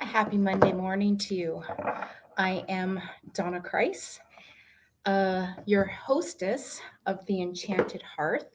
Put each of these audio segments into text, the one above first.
Happy Monday morning to you. I am Donna Kreis, your hostess of the Enchanted Hearth,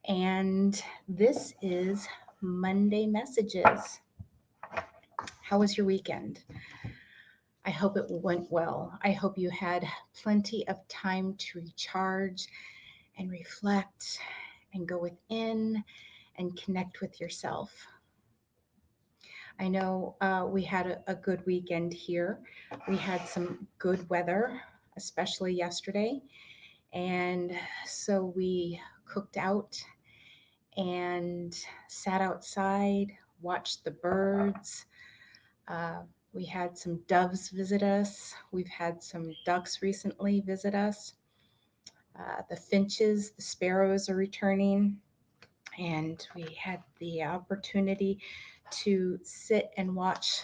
and this is Monday Messages. How was your weekend? I hope it went well. I hope you had plenty of time to recharge and reflect and go within and connect with yourself. I know we had a good weekend here. We had some good weather, especially yesterday. And so we cooked out and sat outside, watched the birds. Uh, we had some doves visit us. We've had some ducks recently visit us. The finches, the sparrows are returning. And we had the opportunity to sit and watch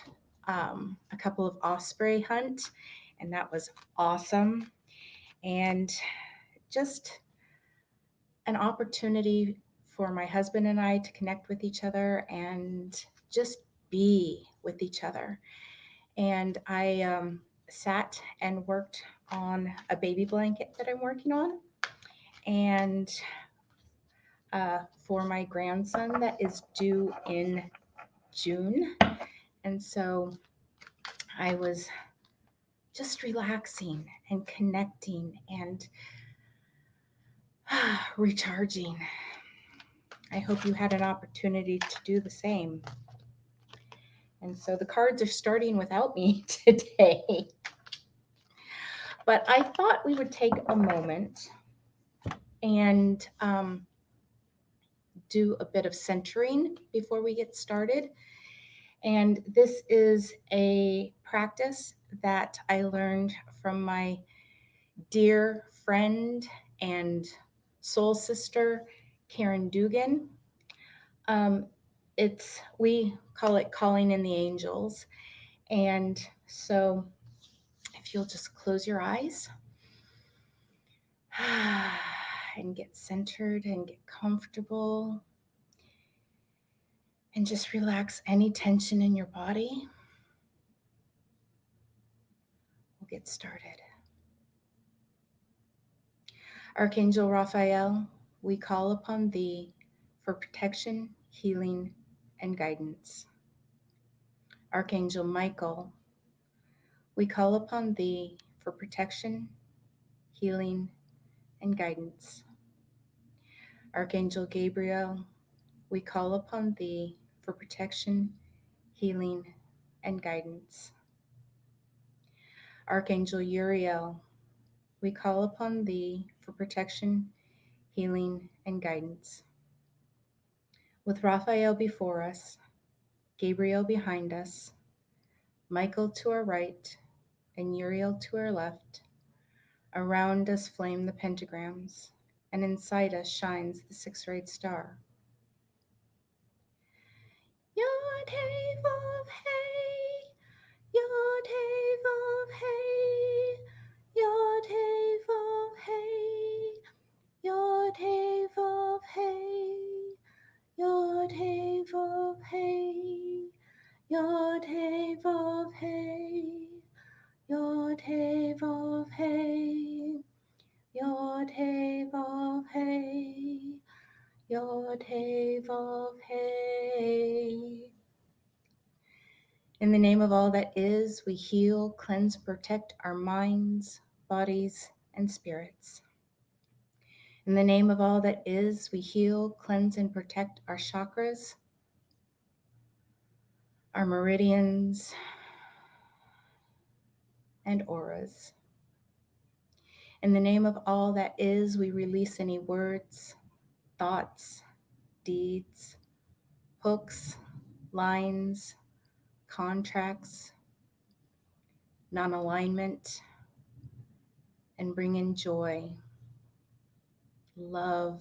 a couple of osprey hunt, and that was awesome. And just an opportunity for my husband and I to connect with each other and just be with each other. And I sat and worked on a baby blanket that I'm working on, and for my grandson that is due in June. And so I was just relaxing and connecting and recharging. I hope you had an opportunity to do the same. And so the cards are starting without me today. But I thought we would take a moment and do a bit of centering before we get started. And this is a practice that I learned from my dear friend and soul sister, Karen Dugan. Um, we call it calling in the angels. And so if you'll just close your eyes and get centered and get comfortable and just relax any tension in your body, we'll get started. Archangel Raphael, we call upon thee for protection, healing, and guidance. Archangel Michael, we call upon thee for protection, healing, and guidance. Archangel Gabriel, we call upon thee for protection, healing, and guidance. Archangel Uriel, we call upon thee for protection, healing, and guidance. With Raphael before us, Gabriel behind us, Michael to our right, and Uriel to our left, around us flame the pentagrams, and inside us shines the six-rayed star. Yod Hey Vav Hey, Yod Hey Vav Hey, Yod Hey Vav Hey, Yod Hey Vav Hey, Yod Hey Vav Hey, Yod Hey Vav Hey, Yod Hey Vav Hey, Yod Hey Vav Hey, Yod Hey Vav Hey. In the name of all that is, we heal, cleanse, protect our minds, bodies, and spirits. In the name of all that is, we heal, cleanse, and protect our chakras, our meridians, and auras. In the name of all that is, we release any words, thoughts, deeds, hooks, lines, contracts, non-alignment, and bring in joy, love,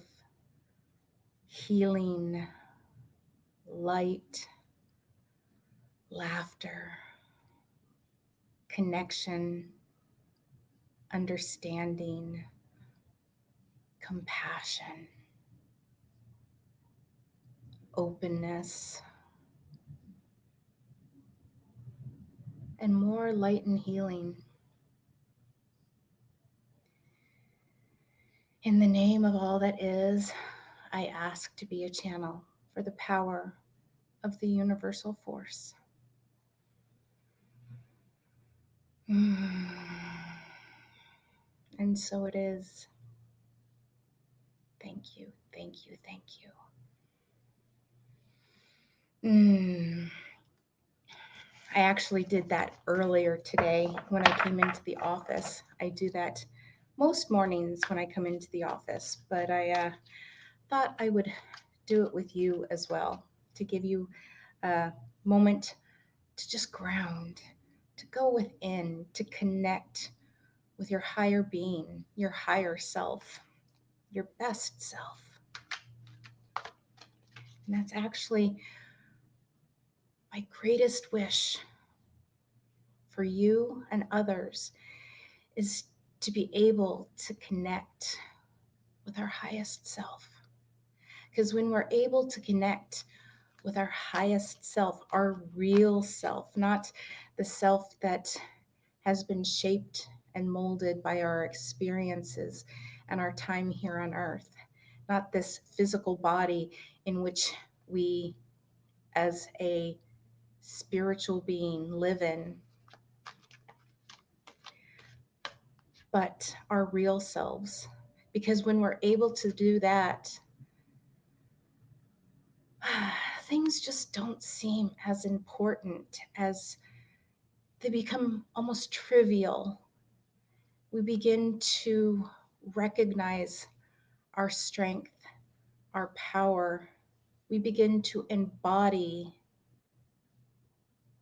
healing, light, laughter, connection, understanding, compassion, openness, and more light and healing. In the name of all that is, I ask to be a channel for the power of the universal force. And so it is. Thank you, thank you, thank you. I actually did that earlier today when I came into the office. I do that most mornings when I come into the office, but I thought I would do it with you as well to give you a moment to just ground, to go within, to connect with your higher being, your higher self, your best self. And that's actually my greatest wish for you and others, is to be able to connect with our highest self. Because when we're able to connect with our highest self, our real self, not the self that has been shaped and molded by our experiences and our time here on earth, not this physical body in which we, as a spiritual being, live in, but our real selves. Because when we're able to do that, things just don't seem as important, as they become almost trivial. We begin to recognize our strength, our power. We begin to embody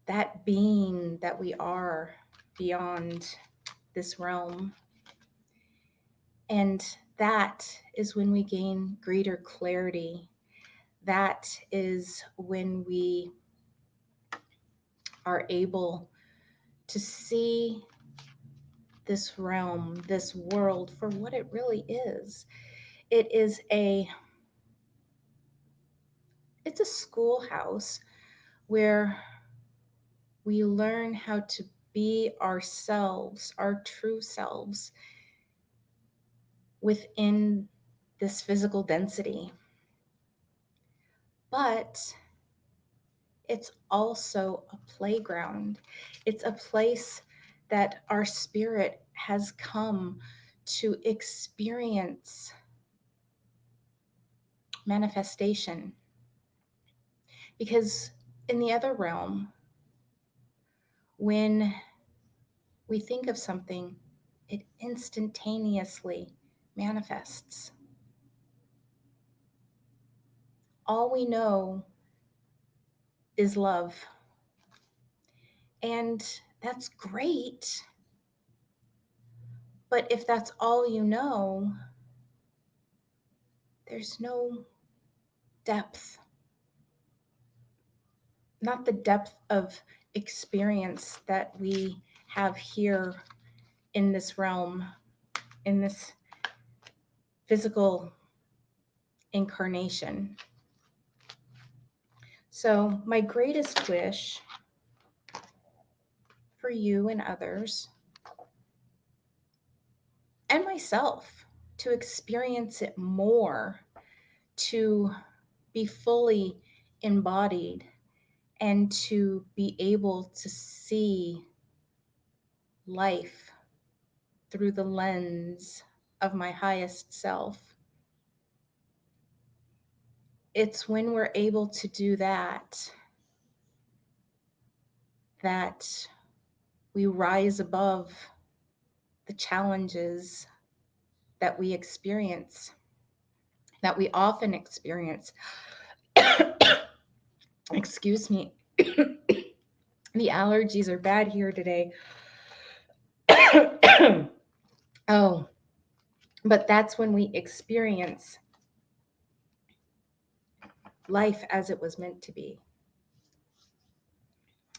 that being that we are beyond this realm. And that is when we gain greater clarity. That is when we are able to see this realm, this world, for what it really is. It is it's a schoolhouse where we learn how to be ourselves, our true selves, within this physical density. But it's also a playground. It's a place that our spirit has come to experience manifestation. Because in the other realm, when we think of something, it instantaneously manifests. All we know is love. And that's great. But if that's all you know, there's no depth, not the depth of experience that we have here in this realm, in this physical incarnation. So, my greatest wish for you and others, and myself, to experience it more, to be fully embodied, and to be able to see life through the lens of my highest self. It's when we're able to do that that we rise above the challenges that we experience, that we often experience. Excuse me. The allergies are bad here today. Oh, but that's when we experience life as it was meant to be.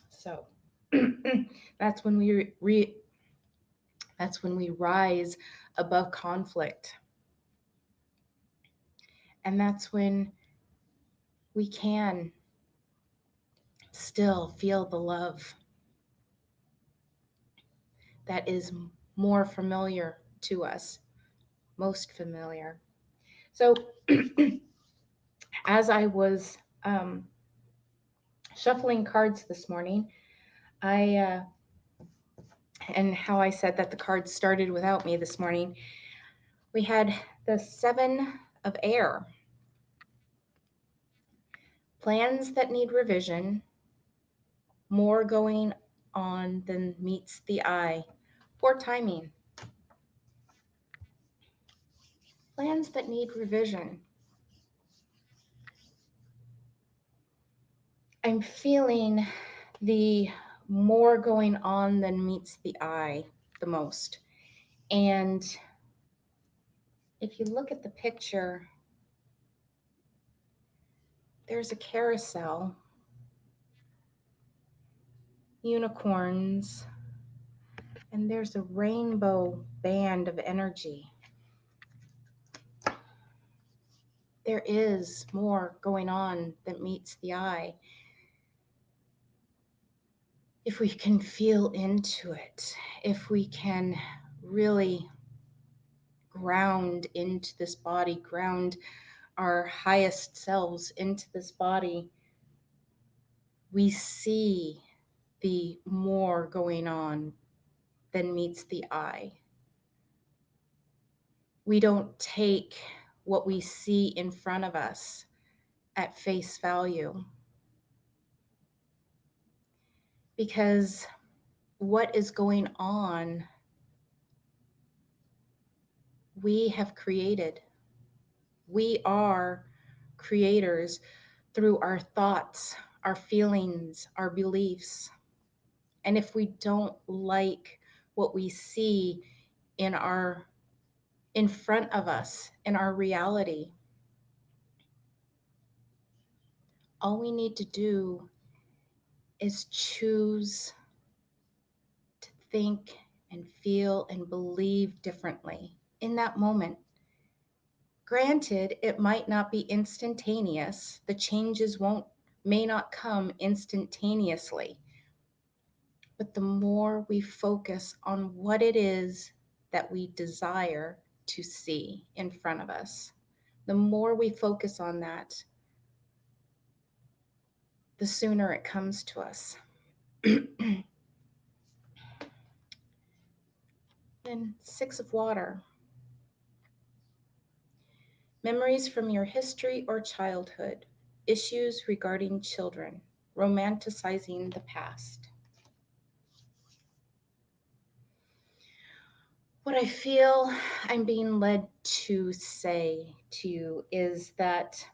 So that's when that's when we rise above conflict. And that's when we can still feel the love that is more familiar to us, most familiar. So, as I was shuffling cards this morning, I and how I said that the cards started without me this morning, we had the Seven of Air. Plans that need revision, more going on than meets the eye. Poor timing. Plans that need revision. I'm feeling the more going on than meets the eye the most. And if you look at the picture, there's a carousel, unicorns, and there's a rainbow band of energy. There is more going on than meets the eye. If we can feel into it, if we can really ground into this body, ground our highest selves into this body, we see the more going on than meets the eye. We don't take what we see in front of us at face value, because what is going on, we have created. We are creators through our thoughts, our feelings, our beliefs. And if we don't like what we see in front of us, in our reality, all we need to do is choose to think and feel and believe differently in that moment. Granted, it might not be instantaneous. The changes may not come instantaneously. But the more we focus on what it is that we desire to see in front of us, the more we focus on that, the sooner it comes to us. Then Six of Water. Memories from your history or childhood, issues regarding children, romanticizing the past. What I feel I'm being led to say to you is that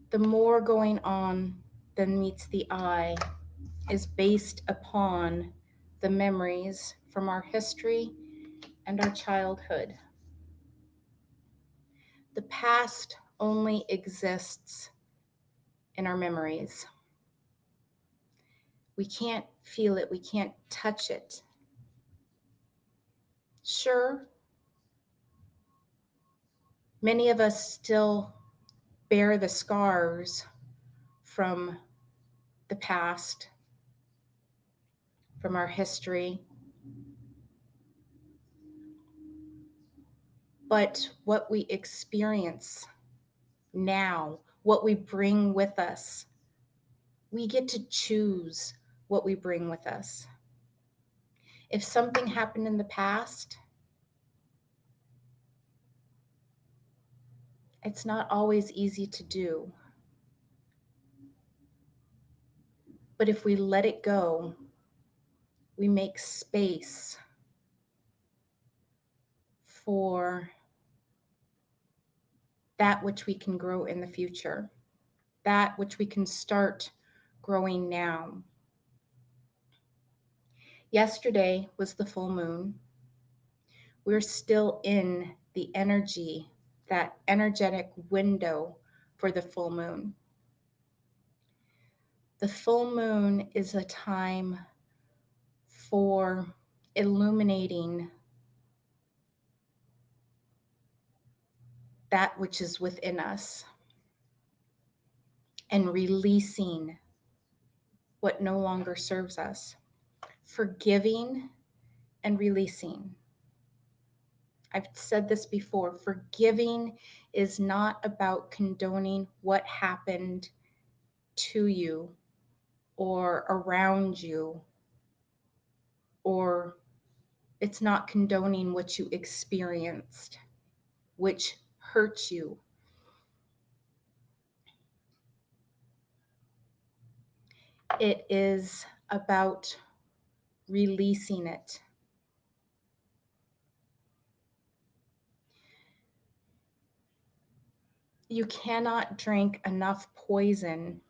the more going on than meets the eye is based upon the memories from our history and our childhood. The past only exists in our memories. We can't feel it, we can't touch it. Sure, many of us still bear the scars from the past, from our history. But what we experience now, what we bring with us, we get to choose what we bring with us. If something happened in the past, it's not always easy to do. But if we let it go, we make space for that which we can grow in the future, that which we can start growing now. Yesterday was the full moon. We're still in the energy, that energetic window for the full moon. The full moon is a time for illuminating that which is within us and releasing what no longer serves us. Forgiving and releasing. I've said this before. Forgiving is not about condoning what happened to you or around you, or it's not condoning what you experienced, which hurt you. It is about releasing it. You cannot drink enough poison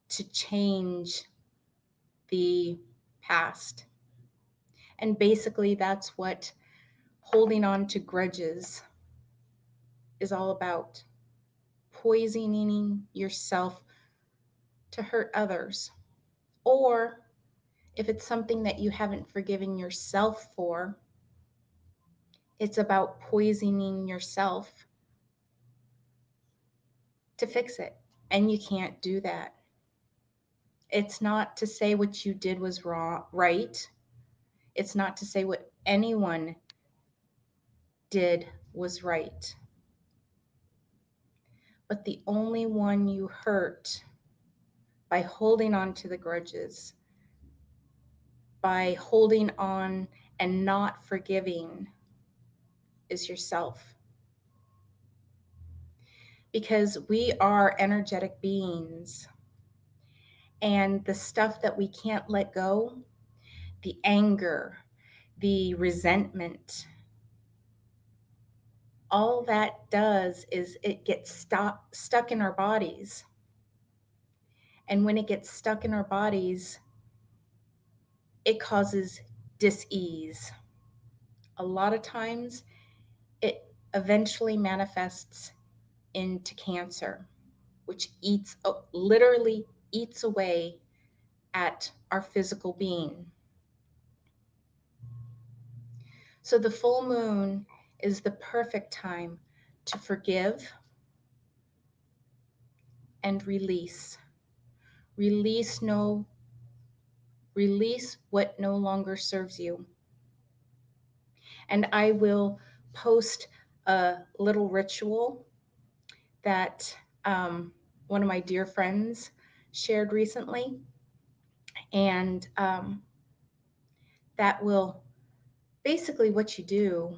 to change the past. And basically, that's what holding on to grudges is all about: poisoning yourself to hurt others. Or if it's something that you haven't forgiven yourself for, it's about poisoning yourself to fix it. And you can't do that. It's not to say what you did was wrong, right. It's not to say what anyone did was right. But the only one you hurt by holding on to the grudges, by holding on and not forgiving, is yourself. Because we are energetic beings, and the stuff that we can't let go, the anger, the resentment, all that does is it gets stuck in our bodies. And when it gets stuck in our bodies, it causes dis-ease. A lot of times, it eventually manifests into cancer, which literally eats away at our physical being. So the full moon is the perfect time to forgive and release. Release what no longer serves you. And I will post a little ritual that one of my dear friends shared recently. And that will basically, what you do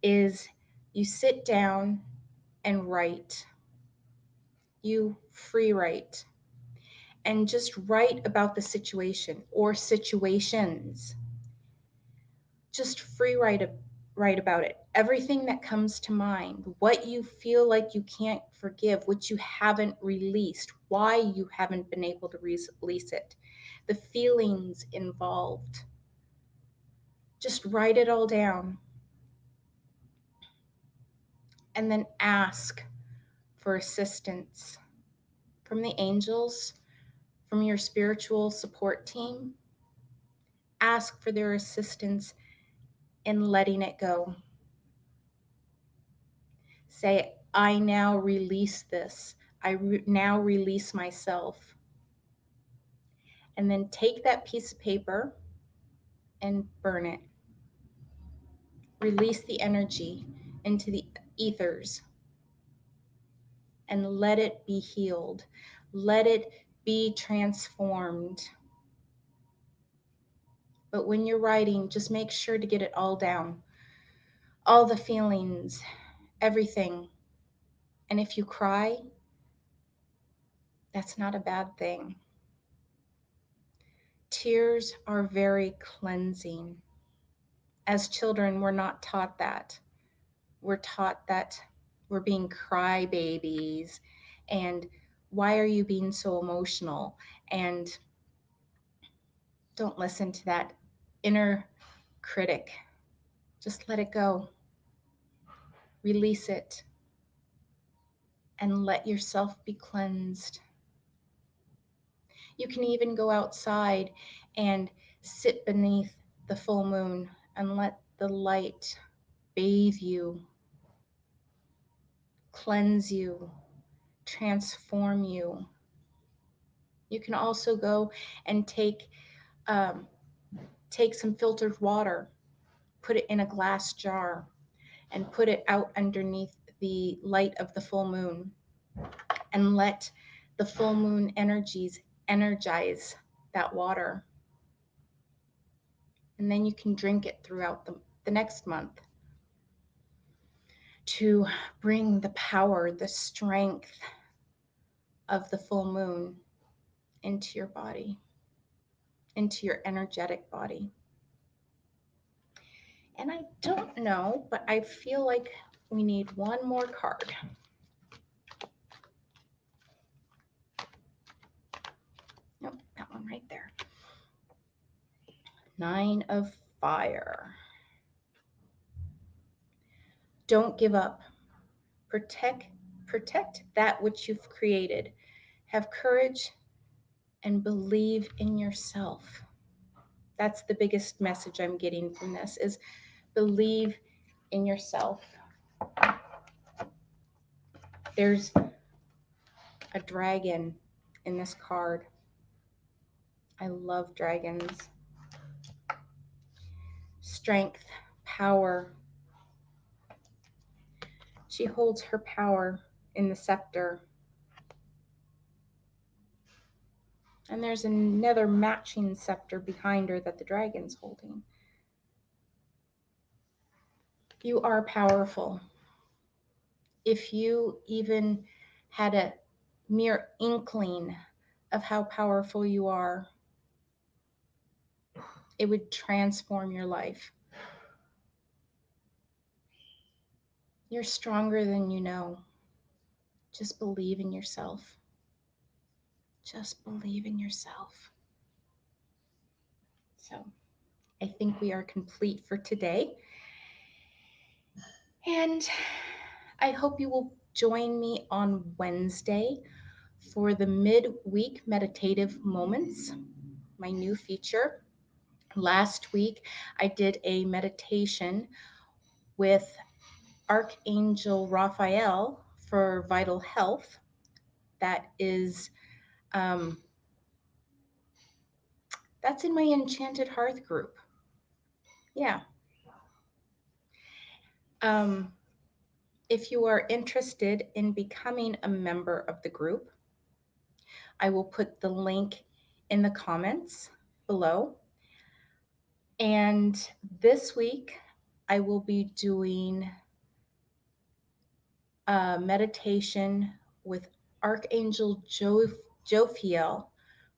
is you sit down and write. You free write. And just write about the situation or situations. Just write about it. Everything that comes to mind, what you feel like you can't forgive, what you haven't released, why you haven't been able to release it, the feelings involved. Just write it all down. And then ask for assistance from the angels, from your spiritual support team. Ask for their assistance in letting it go. Say, I now release this. Now release myself. And then take that piece of paper and burn it. Release the energy into the ethers and let it be healed. Let it be transformed. But when you're writing, just make sure to get it all down. All the feelings, everything. And if you cry, that's not a bad thing. Tears are very cleansing. As children, we're not taught that. We're taught that we're being crybabies, and why are you being so emotional? And don't listen to that inner critic. Just let it go. Release it and let yourself be cleansed. You can even go outside and sit beneath the full moon and let the light bathe you, cleanse you, transform you. You can also go and um, take some filtered water, put it in a glass jar, and put it out underneath the light of the full moon, and let the full moon energies energize that water. And then you can drink it throughout the next month to bring the power, the strength of the full moon into your body, into your energetic body. And I don't know, but I feel like we need one more card. Nope, that one right there. 9 of Fire. Don't give up. Protect that which you've created. Have courage and believe in yourself. That's the biggest message I'm getting from this, is believe in yourself. There's a dragon in this card. I love dragons. Strength, power. She holds her power in the scepter. And there's another matching scepter behind her that the dragon's holding. You are powerful. If you even had a mere inkling of how powerful you are, it would transform your life. You're stronger than you know. Just believe in yourself. Just believe in yourself. So I think we are complete for today. And I hope you will join me on Wednesday for the midweek meditative moments, my new feature. Last week, I did a meditation with Archangel Raphael for vital health. That is, that's in my Enchanted Hearth group. Yeah. If you are interested in becoming a member of the group, I will put the link in the comments below. And this week, I will be doing a meditation with Archangel Jophiel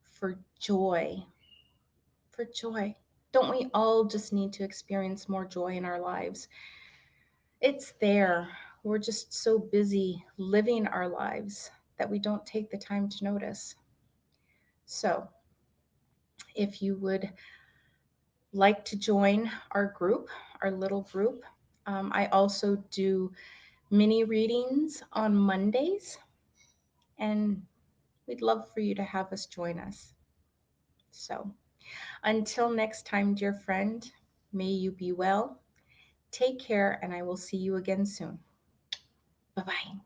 for joy. For joy. Don't we all just need to experience more joy in our lives? It's there. We're just so busy living our lives that we don't take the time to notice. So, if you would like to join our group, our little group, I also do mini readings on Mondays, and we'd love for you to have us join us. So, until next time, dear friend, may you be well. Take care, and I will see you again soon. Bye-bye.